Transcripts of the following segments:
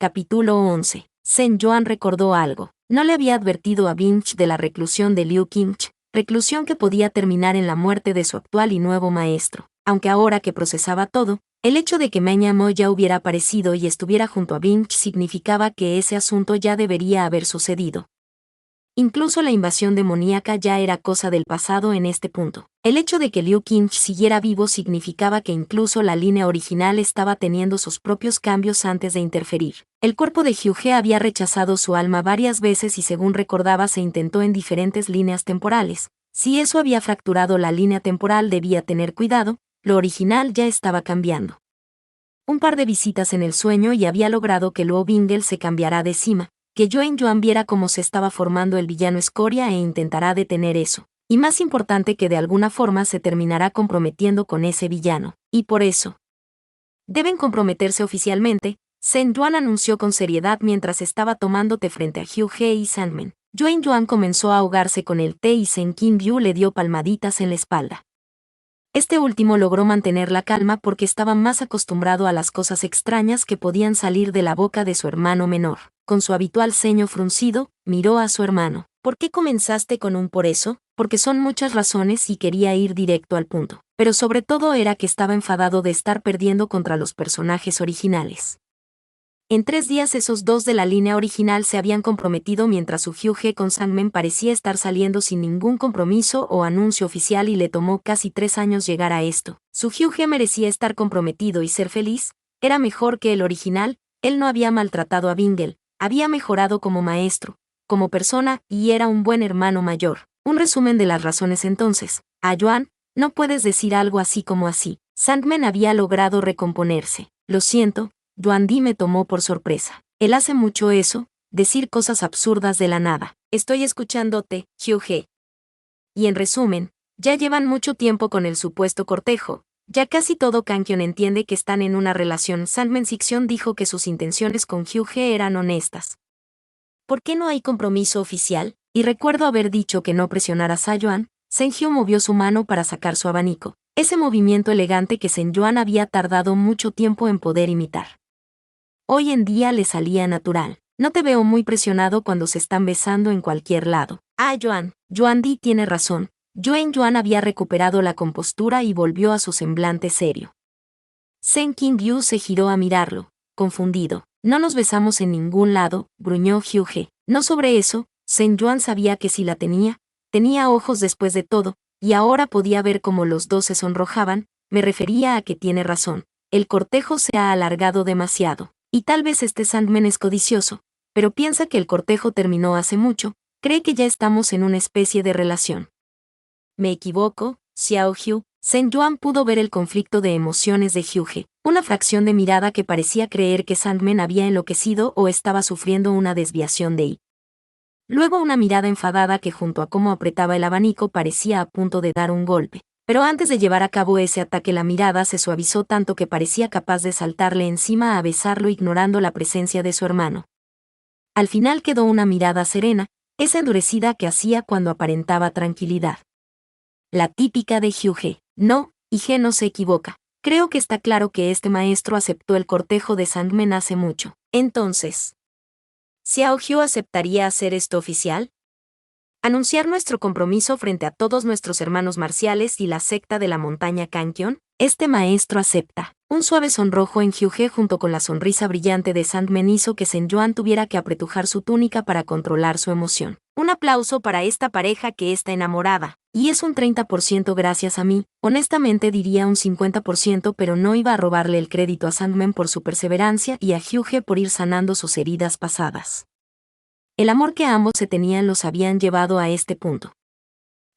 Capítulo 11. Sen Yuan recordó algo. No le había advertido a Binch de la reclusión de Liu Qingche, reclusión que podía terminar en la muerte de su actual y nuevo maestro. Aunque ahora que procesaba todo, el hecho de que Meng Mo ya hubiera aparecido y estuviera junto a Binch significaba que ese asunto ya debería haber sucedido. Incluso la invasión demoníaca ya era cosa del pasado en este punto. El hecho de que Liu Qingche siguiera vivo significaba que incluso la línea original estaba teniendo sus propios cambios antes de interferir. El cuerpo de Hyuge había rechazado su alma varias veces y según recordaba se intentó en diferentes líneas temporales. Si eso había fracturado la línea temporal debía tener cuidado, lo original ya estaba cambiando. Un par de visitas en el sueño y había logrado que Luo Bingel se cambiara de cima, que Yuan viera cómo se estaba formando el villano escoria e intentará detener eso. Y más importante que de alguna forma se terminará comprometiendo con ese villano. Y por eso deben comprometerse oficialmente, Sen Yuan anunció con seriedad mientras estaba tomando té frente a Hyuge y Sandman. Yuan comenzó a ahogarse con el té y Sen Qingyu le dio palmaditas en la espalda. Este último logró mantener la calma porque estaba más acostumbrado a las cosas extrañas que podían salir de la boca de su hermano menor. Con su habitual ceño fruncido, miró a su hermano. ¿Por qué comenzaste con un por eso? Porque son muchas razones y quería ir directo al punto. Pero sobre todo era que estaba enfadado de estar perdiendo contra los personajes originales. En 3 días esos dos de la línea original se habían comprometido mientras su Hyuge con Sangmen parecía estar saliendo sin ningún compromiso o anuncio oficial y le tomó casi 3 años llegar a esto. Su Hyuge merecía estar comprometido y ser feliz, era mejor que el original, él no había maltratado a Bingel, había mejorado como maestro, como persona y era un buen hermano mayor. Un resumen de las razones entonces. A Yuan, no puedes decir algo así como así. Sangmen había logrado recomponerse. Lo siento. Yuan Di me tomó por sorpresa. Él hace mucho eso, decir cosas absurdas de la nada. Estoy escuchándote, Hyuge. Y en resumen, ya llevan mucho tiempo con el supuesto cortejo. Ya casi todo Kankion entiende que están en una relación. Sandman Sixion dijo que sus intenciones con Hyuge eran honestas. ¿Por qué no hay compromiso oficial? Y recuerdo haber dicho que no presionaras a Yuan. Senhyo movió su mano para sacar su abanico. Ese movimiento elegante que Sen Yuan había tardado mucho tiempo en poder imitar. Hoy en día le salía natural. No te veo muy presionado cuando se están besando en cualquier lado. Ah, Yuan Di tiene razón. Yuan había recuperado la compostura y volvió a su semblante serio. Sen Qingyu se giró a mirarlo, confundido. No nos besamos en ningún lado, gruñó Hyuge. No sobre eso, Sen Yuan sabía que si la tenía ojos después de todo, y ahora podía ver cómo los dos se sonrojaban. Me refería a que tiene razón. El cortejo se ha alargado demasiado. Y tal vez este Sandman es codicioso, pero piensa que el cortejo terminó hace mucho, cree que ya estamos en una especie de relación. ¿Me equivoco, Xiao Hyu? Sen Yuan pudo ver el conflicto de emociones de Hyuge, una fracción de mirada que parecía creer que Sandman había enloquecido o estaba sufriendo una desviación de I. Luego una mirada enfadada que junto a cómo apretaba el abanico parecía a punto de dar un golpe. Pero antes de llevar a cabo ese ataque la mirada se suavizó tanto que parecía capaz de saltarle encima a besarlo ignorando la presencia de su hermano. Al final quedó una mirada serena, esa endurecida que hacía cuando aparentaba tranquilidad. La típica de Hyuge. No, Ige no se equivoca. Creo que está claro que este maestro aceptó el cortejo de Sangmen hace mucho. Entonces, ¿Xiao Hyu aceptaría hacer esto oficial? ¿Anunciar nuestro compromiso frente a todos nuestros hermanos marciales y la secta de la montaña Kankion? Este maestro acepta. Un suave sonrojo en Hyuge junto con la sonrisa brillante de Sandman hizo que Sen Yuan tuviera que apretujar su túnica para controlar su emoción. Un aplauso para esta pareja que está enamorada. Y es un 30% gracias a mí, honestamente diría un 50%, pero no iba a robarle el crédito a Sandman por su perseverancia y a Hyuge por ir sanando sus heridas pasadas. El amor que ambos se tenían los habían llevado a este punto.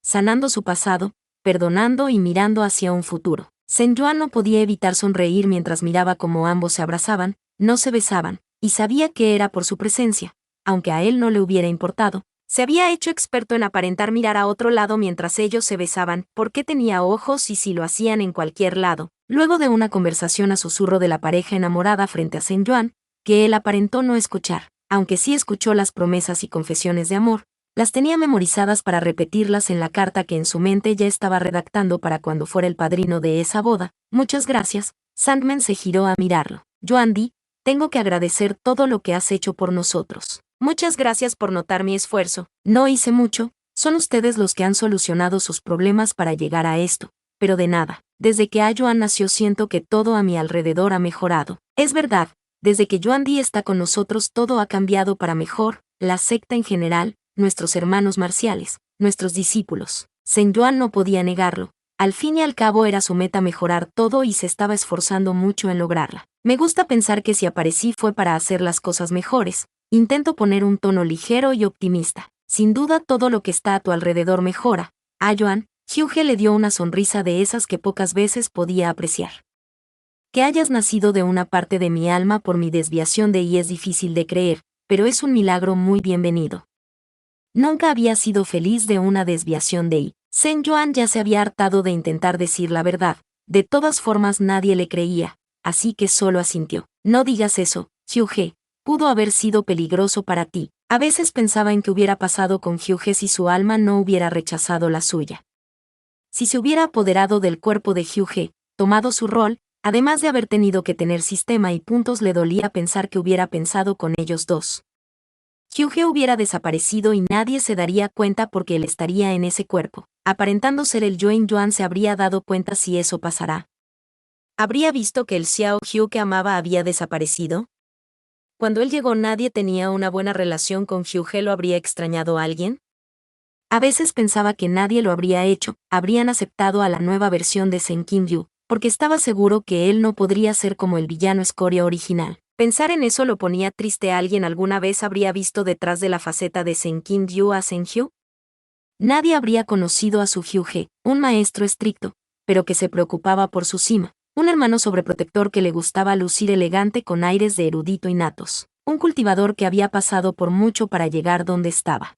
Sanando su pasado, perdonando y mirando hacia un futuro. Sen Yuan no podía evitar sonreír mientras miraba cómo ambos se abrazaban, no se besaban, y sabía que era por su presencia, aunque a él no le hubiera importado. Se había hecho experto en aparentar mirar a otro lado mientras ellos se besaban, porque tenía ojos y si lo hacían en cualquier lado. Luego de una conversación a susurro de la pareja enamorada frente a Sen Yuan, que él aparentó no escuchar. Aunque sí escuchó las promesas y confesiones de amor, las tenía memorizadas para repetirlas en la carta que en su mente ya estaba redactando para cuando fuera el padrino de esa boda. Muchas gracias. Sandman se giró a mirarlo. Yuan Di, tengo que agradecer todo lo que has hecho por nosotros. Muchas gracias por notar mi esfuerzo. No hice mucho, son ustedes los que han solucionado sus problemas para llegar a esto, pero de nada. Desde que Joan nació siento que todo a mi alrededor ha mejorado. Es verdad, desde que Yuan Di está con nosotros todo ha cambiado para mejor, la secta en general, nuestros hermanos marciales, nuestros discípulos. Sen Yuan no podía negarlo. Al fin y al cabo era su meta mejorar todo y se estaba esforzando mucho en lograrla. Me gusta pensar que si aparecí fue para hacer las cosas mejores. Intento poner un tono ligero y optimista. Sin duda todo lo que está a tu alrededor mejora. A Joan, Hyuge le dio una sonrisa de esas que pocas veces podía apreciar. Que hayas nacido de una parte de mi alma por mi desviación de I es difícil de creer, pero es un milagro muy bienvenido. Nunca había sido feliz de una desviación de I. Sen Yuan ya se había hartado de intentar decir la verdad, de todas formas nadie le creía, así que solo asintió. No digas eso, Hyuge, pudo haber sido peligroso para ti. A veces pensaba en qué hubiera pasado con Hyuge si su alma no hubiera rechazado la suya. Si se hubiera apoderado del cuerpo de Hyuge, tomado su rol, además de haber tenido que tener sistema y puntos, le dolía pensar que hubiera pensado con ellos dos. Hyuge hubiera desaparecido y nadie se daría cuenta porque él estaría en ese cuerpo. Aparentando ser el Yuan Yuan se habría dado cuenta si eso pasará. ¿Habría visto que el Xiao Hyu que amaba había desaparecido? Cuando él llegó nadie tenía una buena relación con Hyuge. ¿Lo habría extrañado a alguien? A veces pensaba que nadie lo habría hecho, habrían aceptado a la nueva versión de Sen Kim-yu, porque estaba seguro que él no podría ser como el villano escoria original. Pensar en eso lo ponía triste. ¿Alguien alguna vez habría visto detrás de la faceta de Sen Kim-yu a Sen Hyu? Nadie habría conocido a su Hyuge, un maestro estricto, pero que se preocupaba por su cima, un hermano sobreprotector que le gustaba lucir elegante con aires de erudito innatos, un cultivador que había pasado por mucho para llegar donde estaba.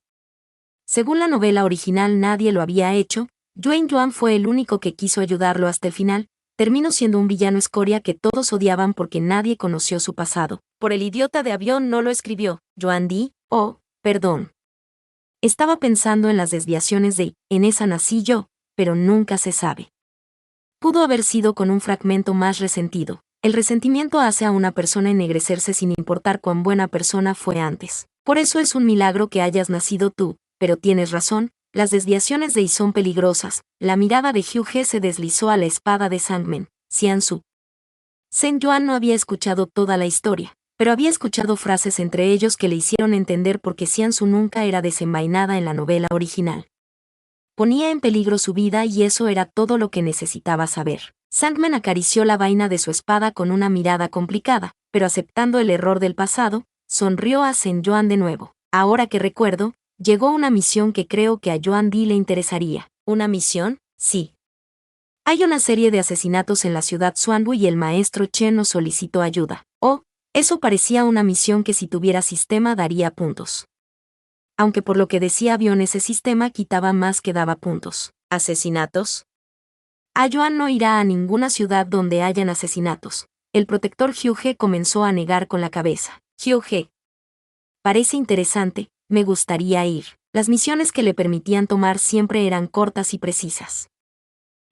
Según la novela original nadie lo había hecho, Yuan Yuan fue el único que quiso ayudarlo hasta el final. Terminó siendo un villano escoria que todos odiaban porque nadie conoció su pasado. Por el idiota de avión no lo escribió. Yuan Di, perdón. Estaba pensando en las desviaciones de I. En esa nací yo, pero nunca se sabe. Pudo haber sido con un fragmento más resentido. El resentimiento hace a una persona ennegrecerse sin importar cuán buena persona fue antes. Por eso es un milagro que hayas nacido tú, pero tienes razón. Las desviaciones de I son peligrosas. La mirada de Hyuge se deslizó a la espada de Sangmen, Xiansu. Sen Yuan no había escuchado toda la historia, pero había escuchado frases entre ellos que le hicieron entender por qué Xiansu nunca era desenvainada en la novela original. Ponía en peligro su vida y eso era todo lo que necesitaba saber. Sangmen acarició la vaina de su espada con una mirada complicada, pero aceptando el error del pasado, sonrió a Sen Yuan de nuevo. Ahora que recuerdo, llegó una misión que creo que a Yuan Di le interesaría. ¿Una misión? Sí. Hay una serie de asesinatos en la ciudad Xuanbu y el maestro Chen nos solicitó ayuda. Eso parecía una misión que si tuviera sistema daría puntos. Aunque por lo que decía Avión ese sistema quitaba más que daba puntos. ¿Asesinatos? Yuan no irá a ninguna ciudad donde hayan asesinatos. El protector Hyuge comenzó a negar con la cabeza. Hyuge. Parece interesante. Me gustaría ir. Las misiones que le permitían tomar siempre eran cortas y precisas.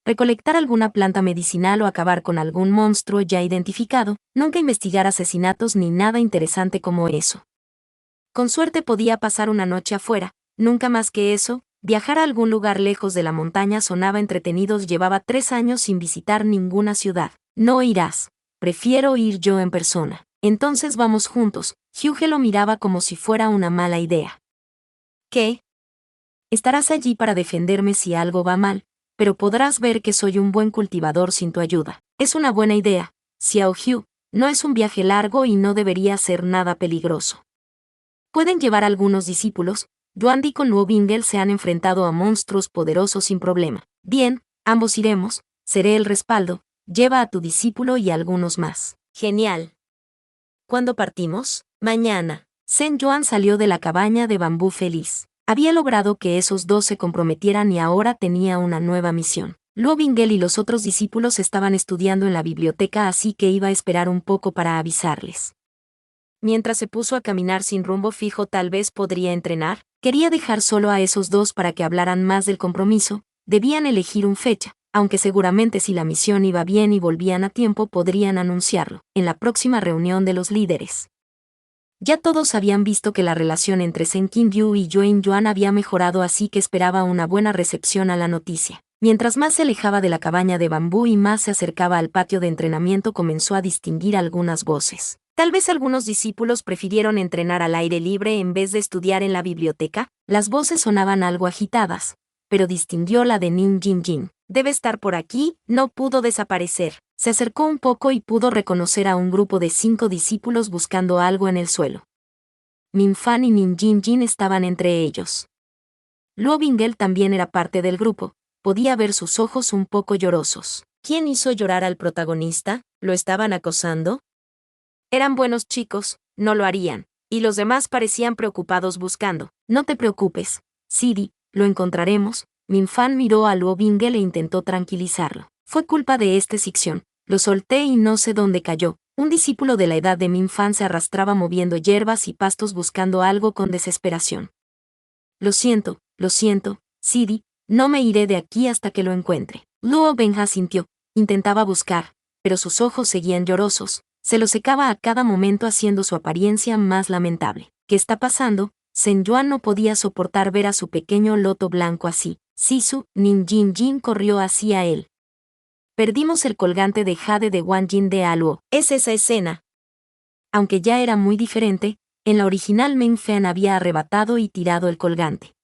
Recolectar alguna planta medicinal o acabar con algún monstruo ya identificado, nunca investigar asesinatos ni nada interesante como eso. Con suerte podía pasar una noche afuera, nunca más que eso. Viajar a algún lugar lejos de la montaña sonaba entretenido. Llevaba 3 años sin visitar ninguna ciudad. No irás. Prefiero ir yo en persona. Entonces vamos juntos. Hyuge lo miraba como si fuera una mala idea. ¿Qué? Estarás allí para defenderme si algo va mal, pero podrás ver que soy un buen cultivador sin tu ayuda. Es una buena idea, Xiao Hyu. No es un viaje largo y no debería ser nada peligroso. Pueden llevar algunos discípulos. Yuan Di con Luo Bingel se han enfrentado a monstruos poderosos sin problema. Bien, ambos iremos. Seré el respaldo. Lleva a tu discípulo y algunos más. Genial. ¿Cuándo partimos? Mañana. Sen Yuan salió de la cabaña de bambú feliz. Había logrado que esos dos se comprometieran y ahora tenía una nueva misión. Luo Bingel y los otros discípulos estaban estudiando en la biblioteca, así que iba a esperar un poco para avisarles. Mientras se puso a caminar sin rumbo fijo, tal vez podría entrenar. Quería dejar solo a esos dos para que hablaran más del compromiso. Debían elegir una fecha. aunque seguramente si la misión iba bien y volvían a tiempo podrían anunciarlo en la próxima reunión de los líderes. Ya todos habían visto que la relación entre Shen Qingyu y Yuan Yuan había mejorado, así que esperaba una buena recepción a la noticia. Mientras más se alejaba de la cabaña de bambú y más se acercaba al patio de entrenamiento, comenzó a distinguir algunas voces. Tal vez algunos discípulos prefirieron entrenar al aire libre en vez de estudiar en la biblioteca. Las voces sonaban algo agitadas, pero distinguió la de Nin Jinjin. Debe estar por aquí, no pudo desaparecer. Se acercó un poco y pudo reconocer a un grupo de 5 discípulos buscando algo en el suelo. Min Fan y Nin Jinjin estaban entre ellos. Luo Bingel también era parte del grupo. Podía ver sus ojos un poco llorosos. ¿Quién hizo llorar al protagonista? ¿Lo estaban acosando? Eran buenos chicos, no lo harían, y los demás parecían preocupados buscando. No te preocupes, Sidi, lo encontraremos. Min Fan miró a Luo Bingel e intentó tranquilizarlo. Fue culpa de este Sixion. Lo solté y no sé dónde cayó. Un discípulo de la edad de Min Fan se arrastraba moviendo hierbas y pastos buscando algo con desesperación. Lo siento, Sidi, no me iré de aquí hasta que lo encuentre. Luo Benja sintió. Intentaba buscar, pero sus ojos seguían llorosos. Se lo secaba a cada momento, haciendo su apariencia más lamentable. ¿Qué está pasando? Shen Yuan no podía soportar ver a su pequeño loto blanco así. Sisu, Nin Jinjin corrió hacia él. Perdimos el colgante de jade de Wang Jin de Aluo. Es esa escena. Aunque ya era muy diferente, en la original Meng Fan había arrebatado y tirado el colgante.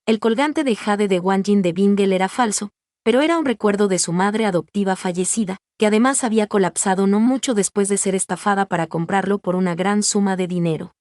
El colgante de jade de Wang Jin de Bingel era falso, pero era un recuerdo de su madre adoptiva fallecida, que además había colapsado no mucho después de ser estafada para comprarlo por una gran suma de dinero.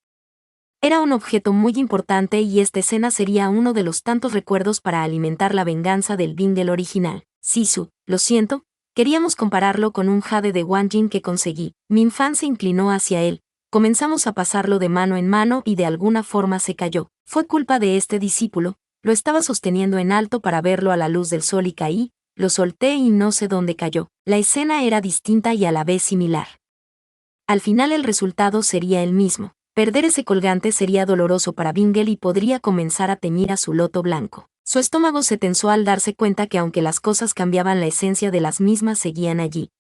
Era un objeto muy importante y esta escena sería uno de los tantos recuerdos para alimentar la venganza del Bingel original. Sisu, lo siento, queríamos compararlo con un jade de Wang Jin que conseguí. Min Fan se inclinó hacia él. Comenzamos a pasarlo de mano en mano y de alguna forma se cayó. Fue culpa de este discípulo. Lo estaba sosteniendo en alto para verlo a la luz del sol y caí. Lo solté y no sé dónde cayó. La escena era distinta y a la vez similar. Al final el resultado sería el mismo. Perder ese colgante sería doloroso para Bingel y podría comenzar a teñir a su loto blanco. Su estómago se tensó al darse cuenta que aunque las cosas cambiaban, la esencia de las mismas seguían allí.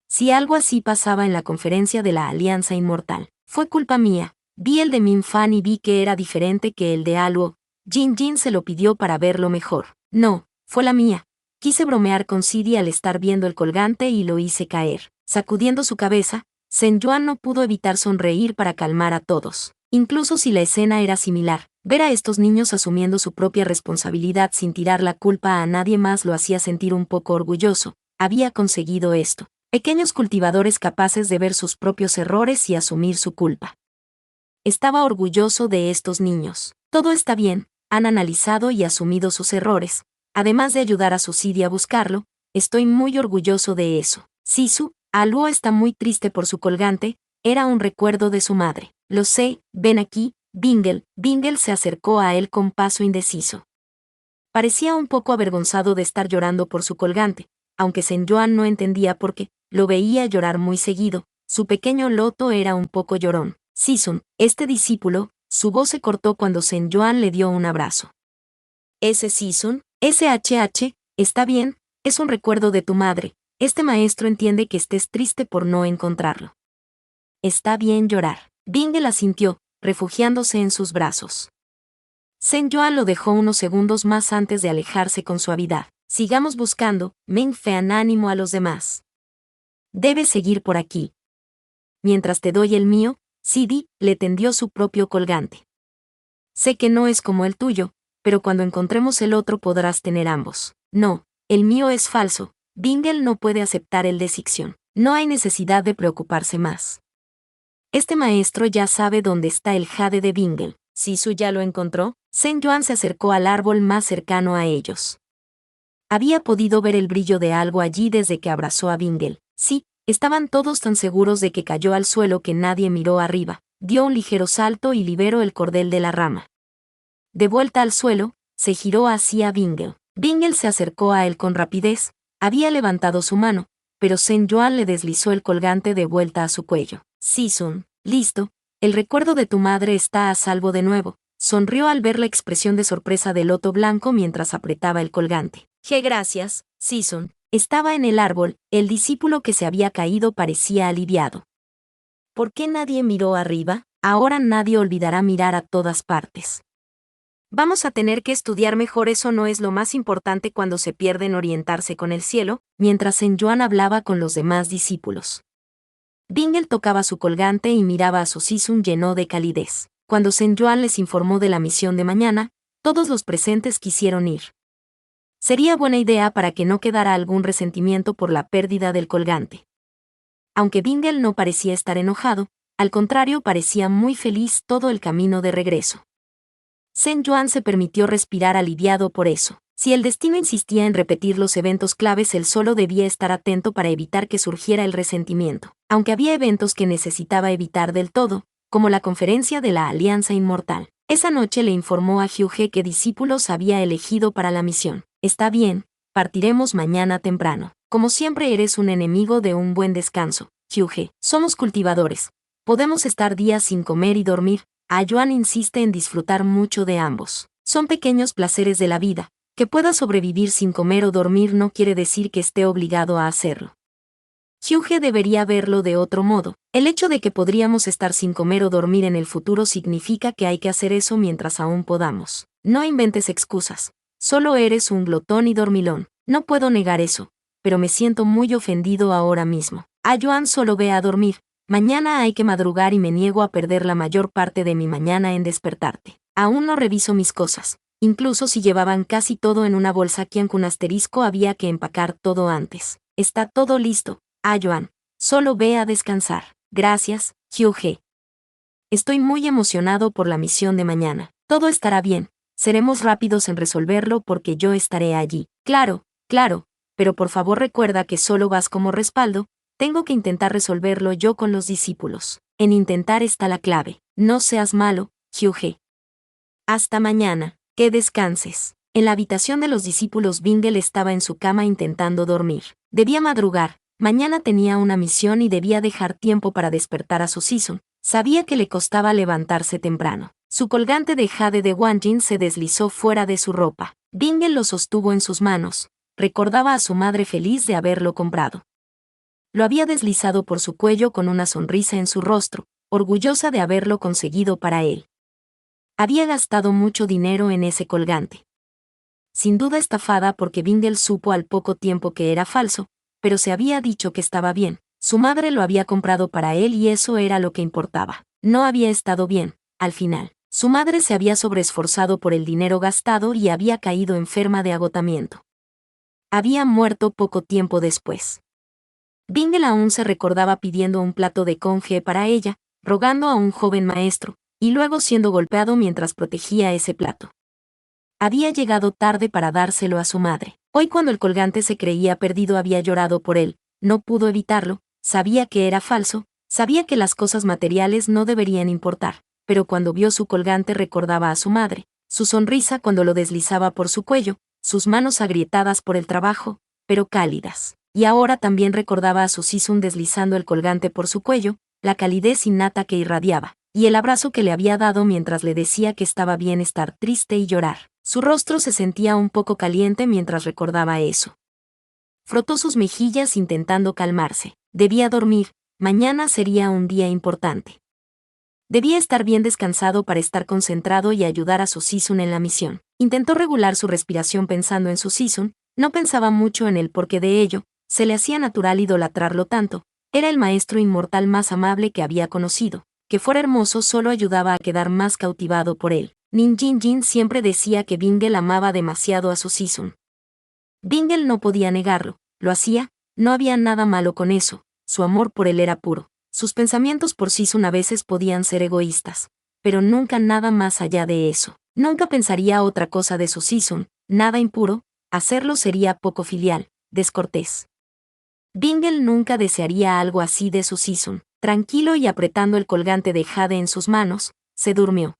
Si algo así pasaba en la conferencia de la Alianza Inmortal, fue culpa mía. Vi el de Min Fan y vi que era diferente que el de Aluo. Jin Jin se lo pidió para verlo mejor. No, fue la mía. Quise bromear con Sidi al estar viendo el colgante y lo hice caer. Sacudiendo su cabeza, Shen Yuan no pudo evitar sonreír para calmar a todos. Incluso si la escena era similar, ver a estos niños asumiendo su propia responsabilidad sin tirar la culpa a nadie más lo hacía sentir un poco orgulloso. Había conseguido esto. Pequeños cultivadores capaces de ver sus propios errores y asumir su culpa. Estaba orgulloso de estos niños. Todo está bien, han analizado y asumido sus errores. Además de ayudar a su Sidi a buscarlo, estoy muy orgulloso de eso. Sisu, Aluo está muy triste por su colgante, era un recuerdo de su madre. Lo sé, ven aquí, Bingel. Bingel se acercó a él con paso indeciso. Parecía un poco avergonzado de estar llorando por su colgante, aunque Shen Yuan no entendía por qué, lo veía llorar muy seguido, su pequeño loto era un poco llorón. Sisun, este discípulo, su voz se cortó cuando Shen Yuan le dio un abrazo. ¿Ese Sisun? SHH, está bien, es un recuerdo de tu madre. Este maestro entiende que estés triste por no encontrarlo. Está bien llorar. Bingel asintió, refugiándose en sus brazos. Shen Yuan lo dejó unos segundos más antes de alejarse con suavidad. Sigamos buscando, Meng Fan ánimo a los demás. Debes seguir por aquí. Mientras te doy el mío, Sidi le tendió su propio colgante. Sé que no es como el tuyo, pero cuando encontremos el otro podrás tener ambos. No, el mío es falso. Bingel no puede aceptar el de Sixion. No hay necesidad de preocuparse más. Este maestro ya sabe dónde está el jade de Bingel. ¿Sisu ya lo encontró? Shen Yuan se acercó al árbol más cercano a ellos. Había podido ver el brillo de algo allí desde que abrazó a Bingel. Sí, estaban todos tan seguros de que cayó al suelo que nadie miró arriba. Dio un ligero salto y liberó el cordel de la rama. De vuelta al suelo, se giró hacia Bingel. Bingel se acercó a él con rapidez. Había levantado su mano, pero Shen Yuan le deslizó el colgante de vuelta a su cuello. Sisun, listo, el recuerdo de tu madre está a salvo de nuevo. Sonrió al ver la expresión de sorpresa del loto blanco mientras apretaba el colgante. Gracias, Sisun. Estaba en el árbol, el discípulo que se había caído parecía aliviado. ¿Por qué nadie miró arriba? Ahora nadie olvidará mirar a todas partes. Vamos a tener que estudiar mejor, eso no es lo más importante cuando se pierde en orientarse con el cielo, mientras Senjuan hablaba con los demás discípulos. Bingle tocaba su colgante y miraba a Sisun lleno de calidez. Cuando Senjuan les informó de la misión de mañana, todos los presentes quisieron ir. Sería buena idea para que no quedara algún resentimiento por la pérdida del colgante. Aunque Bingle no parecía estar enojado, al contrario parecía muy feliz todo el camino de regreso. Senjuan se permitió respirar aliviado por eso. Si el destino insistía en repetir los eventos claves, él solo debía estar atento para evitar que surgiera el resentimiento. Aunque había eventos que necesitaba evitar del todo, como la conferencia de la Alianza Inmortal. Esa noche le informó a Hyuge qué discípulos había elegido para la misión. Está bien, partiremos mañana temprano. Como siempre eres un enemigo de un buen descanso, Hyuge. Somos cultivadores. Podemos estar días sin comer y dormir. Ayuan insiste en disfrutar mucho de ambos. Son pequeños placeres de la vida. Que pueda sobrevivir sin comer o dormir no quiere decir que esté obligado a hacerlo. Hyuge debería verlo de otro modo. El hecho de que podríamos estar sin comer o dormir en el futuro significa que hay que hacer eso mientras aún podamos. No inventes excusas. Solo eres un glotón y dormilón. No puedo negar eso, pero me siento muy ofendido ahora mismo. Ayuan solo ve a dormir. Mañana hay que madrugar y me niego a perder la mayor parte de mi mañana en despertarte. Aún no reviso mis cosas. Incluso si llevaban casi todo en una bolsa con asterisco, había que empacar todo antes. Está todo listo, Ayuan. Solo ve a descansar. Gracias, Hyuge. Estoy muy emocionado por la misión de mañana. Todo estará bien. Seremos rápidos en resolverlo porque yo estaré allí. Claro, pero por favor recuerda que solo vas como respaldo. Tengo que intentar resolverlo yo con los discípulos. En intentar está la clave. No seas malo, Hyuge. Hasta mañana. Que descanses. En la habitación de los discípulos, Bingle estaba en su cama intentando dormir. Debía madrugar. Mañana tenía una misión y debía dejar tiempo para despertar a Sisun. Sabía que le costaba levantarse temprano. Su colgante de jade de Wanjin se deslizó fuera de su ropa. Bingle lo sostuvo en sus manos. Recordaba a su madre feliz de haberlo comprado. Lo había deslizado por su cuello con una sonrisa en su rostro, orgullosa de haberlo conseguido para él. Había gastado mucho dinero en ese colgante. Sin duda estafada porque Bingle supo al poco tiempo que era falso, pero se había dicho que estaba bien. Su madre lo había comprado para él y eso era lo que importaba. No había estado bien, al final. Su madre se había sobreesforzado por el dinero gastado y había caído enferma de agotamiento. Había muerto poco tiempo después. Bingle aún se recordaba pidiendo un plato de conge para ella, rogando a un joven maestro, y luego siendo golpeado mientras protegía ese plato. Había llegado tarde para dárselo a su madre. Hoy cuando el colgante se creía perdido había llorado por él, no pudo evitarlo, sabía que era falso, sabía que las cosas materiales no deberían importar, pero cuando vio su colgante recordaba a su madre, su sonrisa cuando lo deslizaba por su cuello, sus manos agrietadas por el trabajo, pero cálidas. Y ahora también recordaba a Sisun deslizando el colgante por su cuello, la calidez innata que irradiaba, y el abrazo que le había dado mientras le decía que estaba bien estar triste y llorar. Su rostro se sentía un poco caliente mientras recordaba eso. Frotó sus mejillas intentando calmarse. Debía dormir, mañana sería un día importante. Debía estar bien descansado para estar concentrado y ayudar a Sisun en la misión. Intentó regular su respiración pensando en Sisun, no pensaba mucho en el porqué de ello, se le hacía natural idolatrarlo tanto, era el maestro inmortal más amable que había conocido, que fuera hermoso solo ayudaba a quedar más cautivado por él. Nin Jin Jin siempre decía que Bingle amaba demasiado a Sisun. Bingle no podía negarlo, lo hacía, no había nada malo con eso, su amor por él era puro. Sus pensamientos por Sisun a veces podían ser egoístas, pero nunca nada más allá de eso. Nunca pensaría otra cosa de Sisun, nada impuro, hacerlo sería poco filial, descortés. Bingle nunca desearía algo así de Sisun. Tranquilo y apretando el colgante de jade en sus manos, se durmió.